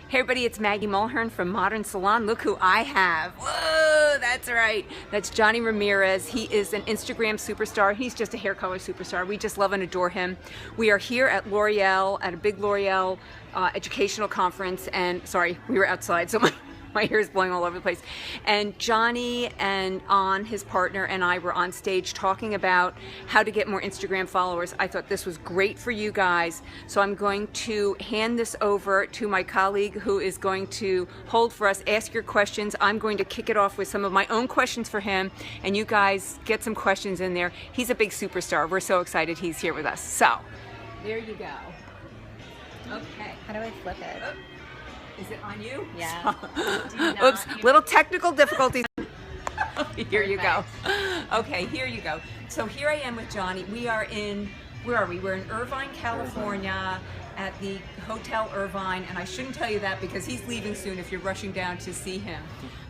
Hey everybody, it's Maggie Mulhern from Modern Salon. Look who I have. Whoa, that's right. That's Johnny Ramirez. He is an Instagram superstar. He's just a hair color superstar. We just love and adore him. We are here at L'Oreal, at a big L'Oreal educational conference. And sorry, we were outside, so my hair is blowing all over the place. And Johnny and his partner and I were on stage talking about how to get more Instagram followers. I thought this was great for you guys. So I'm going to hand this over to my colleague who is going to hold for us, ask your questions. I'm going to kick it off with some of my own questions for him, and you guys get some questions in there. He's a big superstar. We're so excited he's here with us. So, there you go. Okay. How do I flip it? Is it on you? Yeah. Oops, little technical difficulties. Here you go. Okay, here you go. So here I am with Johnny. We are in, where are we? We're in Irvine, California at the Hotel Irvine, and I shouldn't tell you that because he's leaving soon if you're rushing down to see him.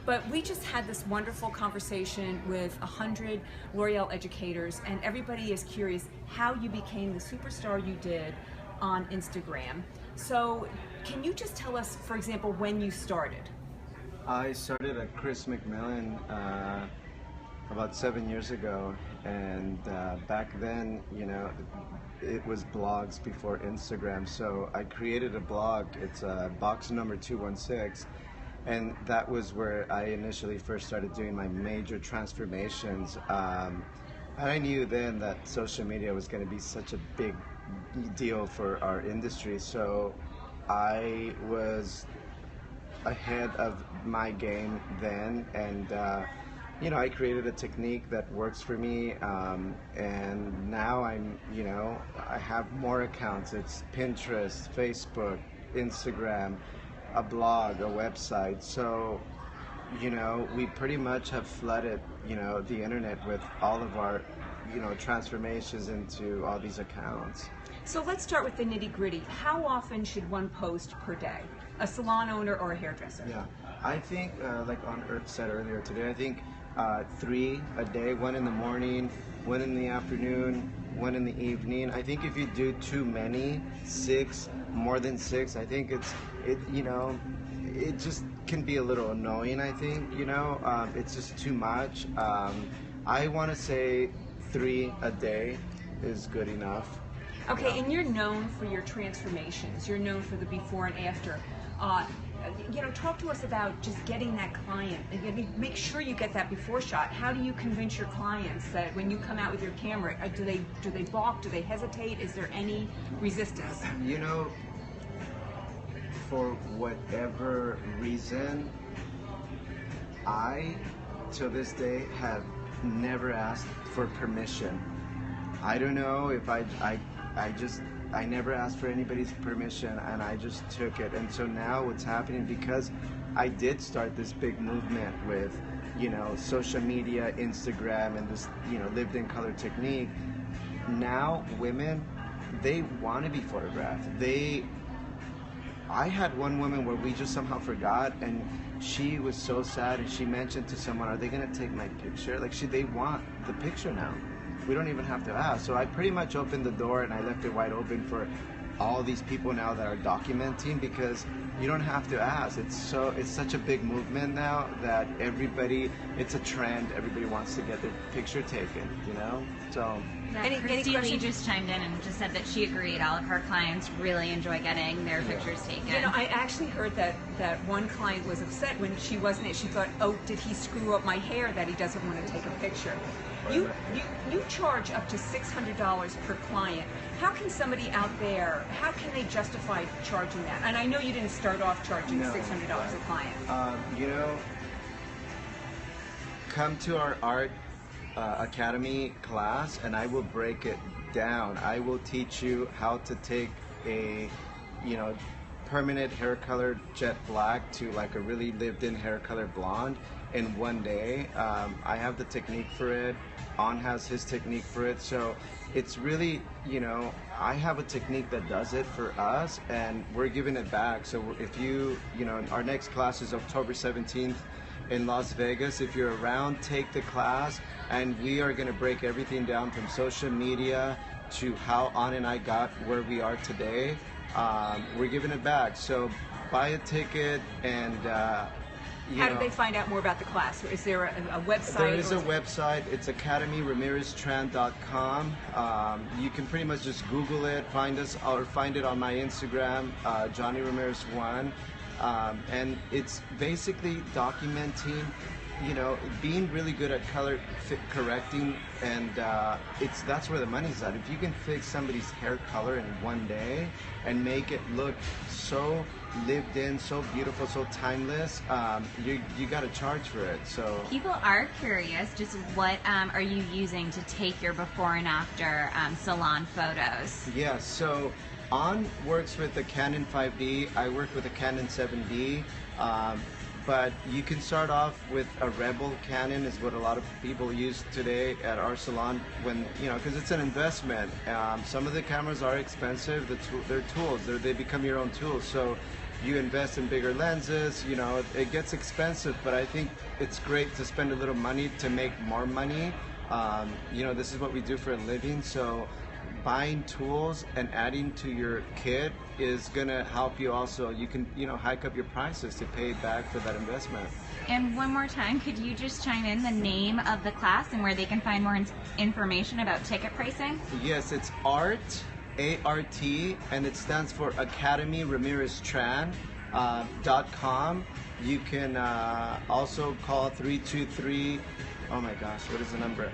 But we just had this wonderful conversation with 100 L'Oreal educators, and everybody is curious how you became the superstar you did on Instagram. So can you just tell us, for example, when you started? I started at Chris McMillan about 7 years ago, and back then, you know, it was blogs before Instagram. So I created a blog. It's box number 216, and that was where I initially first started doing my major transformations. And I knew then that social media was going to be such a big deal for our industry, so I was ahead of my game then, and you know, I created a technique that works for me, and now I have more accounts. It's Pinterest, Facebook, Instagram, a blog, a website. So, you know, we pretty much have flooded, you know, the internet with all of our, you know, transformations into all these accounts. So let's start with the nitty-gritty. How often should one post per day? A salon owner or a hairdresser? Yeah, I think, like on Earth said earlier today, I think 3 a day, 1 in the morning, 1 in the afternoon, 1 in the evening. I think if you do too many, 6, more than 6, I think you know, it just can be a little annoying, I think, you know, it's just too much. I want to say 3 a day is good enough. Okay, and you're known for your transformations. You're known for the before and after. You know, talk to us about just getting that client. Make sure you get that before shot. How do you convince your clients that when you come out with your camera, do they balk? Do they hesitate? Is there any resistance? You know, for whatever reason, I, to this day, have never asked for permission. I don't know if I never asked for anybody's permission, and I just took it. And so now what's happening, because I did start this big movement with, you know, social media, Instagram, and this, you know, lived in color technique, now women, they want to be photographed. I had one woman where we just somehow forgot, and she was so sad, and she mentioned to someone, are they going to take my picture? Like, they want the picture now. We don't even have to ask. So I pretty much opened the door and I left it wide open for all these people now that are documenting, because you don't have to ask. It's such a big movement now that it's a trend. Everybody wants to get their picture taken, you know? So Christy Lee just chimed in and just said that she agreed. All of her clients really enjoy getting their pictures taken. You know, I actually heard that one client was upset when she wasn't. She thought, oh, did he screw up my hair that he doesn't want to take a picture? You charge up to $600 per client. How can somebody out there, how can they justify charging that? And I know you didn't start off charging $600 a client. You know, come to our art academy class and I will break it down. I will teach you how to take a, you know, permanent hair color jet black to like a really lived in hair color blonde in one day. I have the technique for it. On has his technique for it. So it's really, you know, I have a technique that does it for us, and we're giving it back. So if you know, our next class is October 17th in Las Vegas. If you're around, take the class, and we are going to break everything down from social media to how Ann and I got where we are today. we're giving it back. So buy a ticket and How do they find out more about the class? Is there a website? There is a website. It's academyramireztran.com. You can pretty much just Google it, find us, or find it on my Instagram, Johnny Ramirez 1. And it's basically documenting, being really good at color correcting, and that's where the money's at. If you can fix somebody's hair color in one day and make it look so lived in, so beautiful, so timeless, you got to charge for it. So people are curious, just what are you using to take your before and after salon photos? Yeah, so On works with the Canon 5D. I work with a Canon 7D. But you can start off with a Rebel Canon, is what a lot of people use today at our salon, when because it's an investment. Some of the cameras are expensive. They're tools. They become your own tools. So you invest in bigger lenses. It gets expensive, but I think it's great to spend a little money to make more money. This is what we do for a living. So buying tools and adding to your kit is gonna help you. Also, you can hike up your prices to pay back for that investment. And one more time, could you just chime in the name of the class and where they can find more information about ticket pricing? Yes, it's ART, A-R-T, and it stands for Academy Ramirez Tran. .com. You can also call 323. Oh my gosh, what is the number?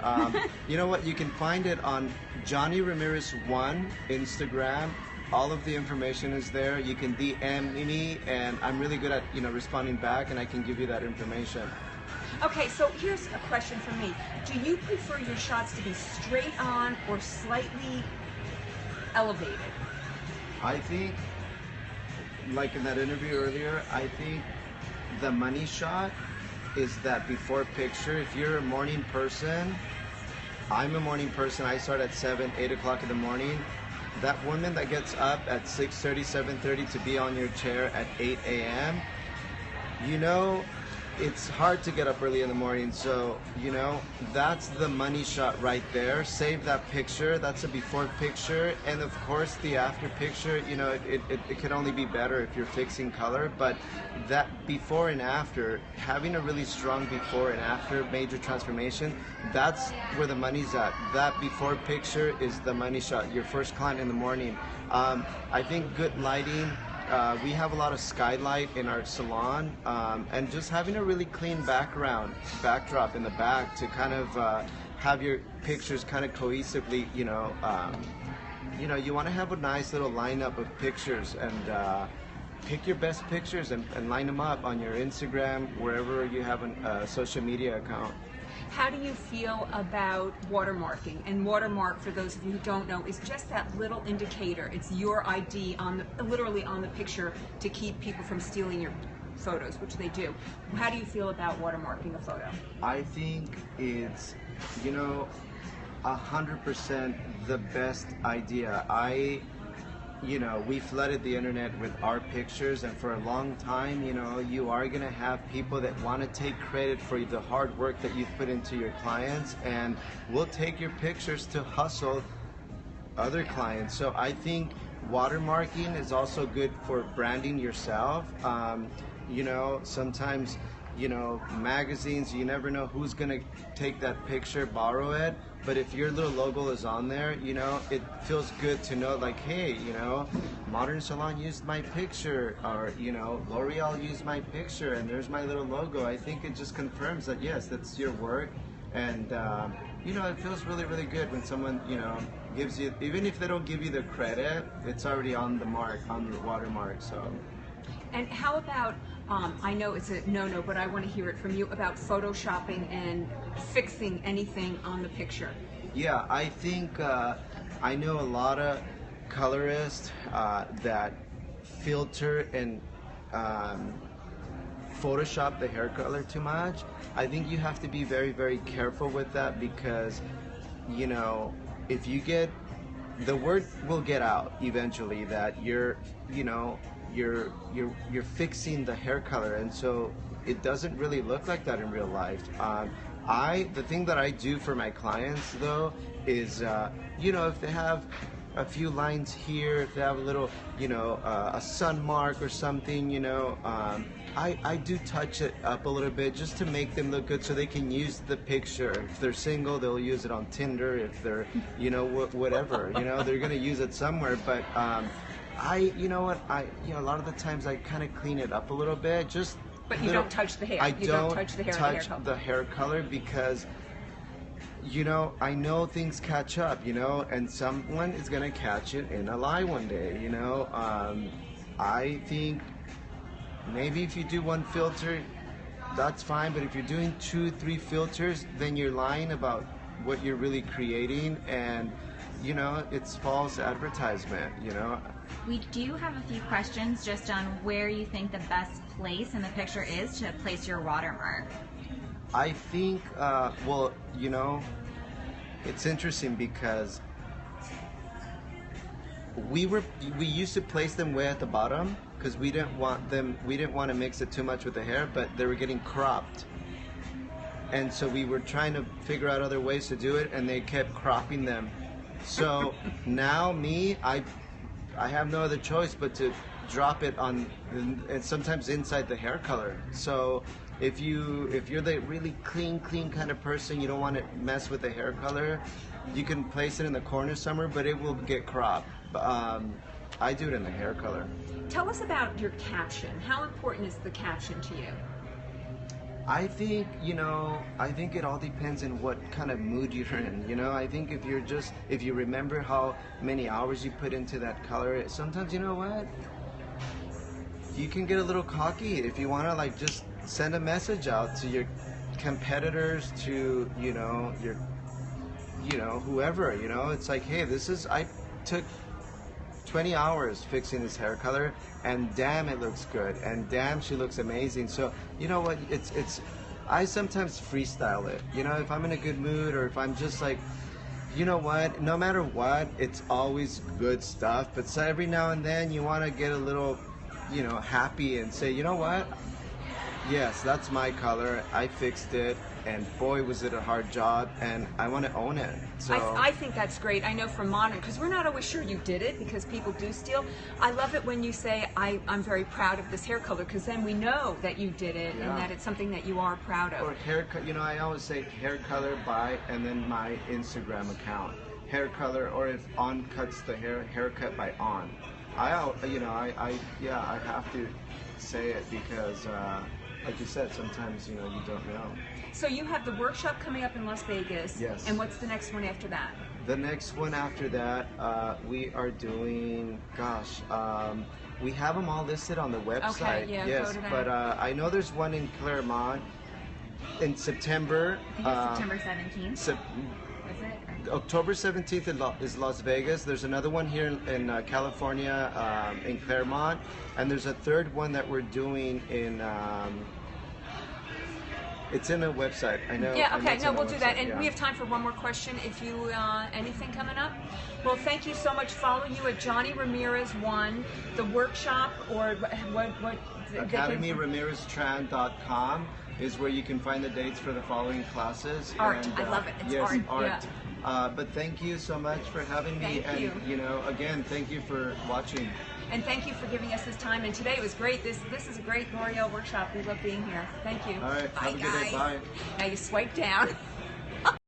You know what? You can find it on Johnny Ramirez 1 Instagram. All of the information is there. You can DM me, and I'm really good at responding back, and I can give you that information. Okay, so here's a question for me. Do you prefer your shots to be straight on or slightly elevated? I think, like in that interview earlier, I think the money shot is that before picture. If you're a morning person, I'm a morning person. I start at 7, 8 o'clock in the morning. That woman that gets up at 6:30, 7:30 to be on your chair at 8 a.m., it's hard to get up early in the morning. So, that's the money shot right there. Save that picture. That's a before picture. And of course, the after picture, it can only be better if you're fixing color. But that before and after, having a really strong before and after major transformation, that's where the money's at. That before picture is the money shot. Your first client in the morning. I think good lighting. We have a lot of skylight in our salon, and just having a really clean backdrop in the back to kind of have your pictures kind of cohesively, you want to have a nice little lineup of pictures, and pick your best pictures and line them up on your Instagram, wherever you have a social media account. How do you feel about watermarking? And watermark, for those of you who don't know, is just that little indicator. It's your ID literally on the picture to keep people from stealing your photos, which they do. How do you feel about watermarking a photo? I think it's 100% the best idea. We flooded the internet with our pictures, and for a long time, you are going to have people that want to take credit for the hard work that you've put into your clients, and we'll take your pictures to hustle other clients. So I think watermarking is also good for branding yourself. Sometimes, magazines, you never know who's going to take that picture, borrow it. But if your little logo is on there, it feels good to know, like, hey, Modern Salon used my picture, or, L'Oreal used my picture, and there's my little logo. I think it just confirms that, yes, that's your work. And, it feels really, really good when someone, gives you, even if they don't give you the credit, it's already on the mark, on the watermark, so. And how about, I know it's a no-no, but I want to hear it from you about photoshopping and fixing anything on the picture. Yeah, I think I know a lot of colorists that filter and Photoshop the hair color too much. I think you have to be very, very careful with that, because, if you get, the word will get out eventually that you're fixing the hair color, and so it doesn't really look like that in real life. The thing that I do for my clients though is, if they have a few lines here, if they have a little, you know, a sun mark or something, you know, I do touch it up a little bit just to make them look good so they can use the picture. If they're single, they'll use it on Tinder. If they're, you know, whatever, you know, they're gonna use it somewhere. But you know what, you know, a lot of the times I kind of clean it up a little bit, just. But you don't touch the hair. You don't touch the hair color because, you know, I know things catch up, you know, and someone is gonna catch it in a lie one day, you know. I think maybe if you do one filter, that's fine, but if you're doing 2-3 filters, then you're lying about what you're really creating, and, you know, it's false advertisement, you know. We do have a few questions just on where you think the best place in the picture is to place your watermark. I think, well, you know, it's interesting because we used to place them way at the bottom because we didn't want to mix it too much with the hair, but they were getting cropped. And so we were trying to figure out other ways to do it, and they kept cropping them. So now I have no other choice but to drop it on, and sometimes inside the hair color. So if you're the really clean kind of person, you don't want to mess with the hair color, you can place it in the corner somewhere, but it will get cropped. I do it in the hair color. Tell us about your caption. How important is the caption to you? I think, you know, I think it all depends on what kind of mood you're in, you know. I think if you remember how many hours you put into that color, sometimes, you know what, you can get a little cocky if you want to, like, just send a message out to your competitors, to, you know, whoever, you know. It's like, hey, I took 20 hours fixing this hair color, and damn, it looks good, and damn, she looks amazing. So, you know what, I sometimes freestyle it, you know, if I'm in a good mood, or if I'm just like, you know what, no matter what, it's always good stuff. But so every now and then you want to get a little, you know, happy and say, you know what, yes, that's my color, I fixed it, and boy, was it a hard job, and I want to own it. So I think that's great. I know from modern, because we're not always sure you did it, because people do steal. I love it when you say, I'm very proud of this hair color, because then we know that you did it, and that it's something that you are proud of. Or hair, you know, I always say hair color by, and then my Instagram account. Hair color, or if On cuts the haircut by On. I have to say it because, like you said, sometimes, you know, you don't know. So you have the workshop coming up in Las Vegas. Yes. And what's the next one after that? The next one after that, we are doing, we have them all listed on the website. Okay, yeah, yes, go to that. but I know there's one in Claremont in September. I think it's September 17th. Is it? October 17th is Las Vegas. There's another one here in California, in Claremont, and there's a third one that we're doing in. It's in a website. I know. Yeah. Okay. No, we'll do that. website, And yeah. we have time for one more question. If you anything coming up. Well, thank you so much. Follow you at Johnny Ramirez 1, the workshop, or what? AcademyRamirezTran.com is where you can find the dates for the following classes. Art. And, I love it. It's yes, art. Yeah. But thank you so much for having me. Thank you. And, you know, again, thank you for watching. And thank you for giving us this time. And today it was great. This is a great L'Oreal workshop. We love being here. Thank you. All right. Bye, Have a good guys. day. Bye. Now you swipe down.